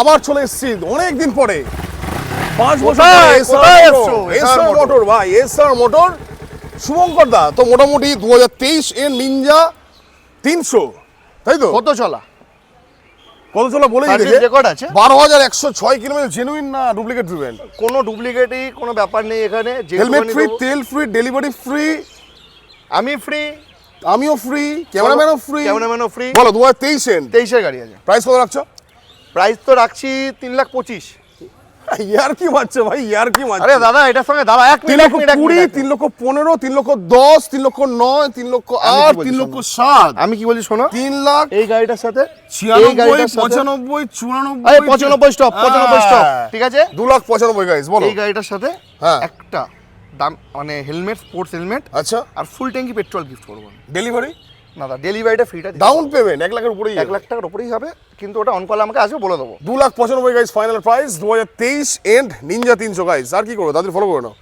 আবার চলে এসেছি অনেকদিন পরে 5 বছর কোথায় এসছো? এসআর মোটর ভাই, এসআর মোটর শুভঙ্কর দা। তো মোটামুটি 2023 এর নিনজা 300, তাই তো? কত চলা? কত চলা বলে সার্ভিস দিয়েছে রেকর্ড আছে? 12,106 কিলোমিটার। জেনুইন না ডুপ্লিকেট ড্রিভেন? কোনো ডুপ্লিকেটই কোনো ব্যাপার নেই এখানে। হেলমেট ফ্রি, তেল ফ্রি, ডেলিভারি ফ্রি, আমি ফ্রি, আমিও ফ্রি, ক্যামেরাম্যানও ফ্রি। ক্যামেরাম্যানও ফ্রি। বলো 2023 এন্ড 23-এর গাড়ি আছে। প্রাইস কত রাখছো? প্রাইস তো রাখছি 3,25,000। ইয়ার কি মারছে ভাই, ইয়ার কি মারছে? আরে দাদা এটার সঙ্গে দাদা 1 মিনিট 3,20,000, 3,15,000, 3,10,000, 3,09,000, 3,08,000, 3,07,000। আমি কি বলি শোনো, 3 লাখ এই গাড়িটার সাথে 96, এই গাড়িটার সাথে 95, 94, আরে 95 স্টপ, 95 স্টপ, ঠিক আছে? 2,95,000 গাইস, বলো। এই গাড়িটার সাথে হ্যাঁ। একটা দাম মানে হেলমেট, স্পোর্টস হেলমেট আচ্ছা, আর ফুল ট্যাঙ্কি পেট্রোল গিফট করবো। ডেলিভারি না দা, ডেলিভারিটা ফ্রিটা ডাউন পেমেন্ট 1 লাখের উপরেই 1 লাখ টাকার উপরেই হবে, কিন্তু ওটা অন করলে আমাকে আসবে বলে দেবো। 2,95,000 guys final price 2023 and ninja 300 guys. আর কি করবো, তাদের ফলো করে নাও।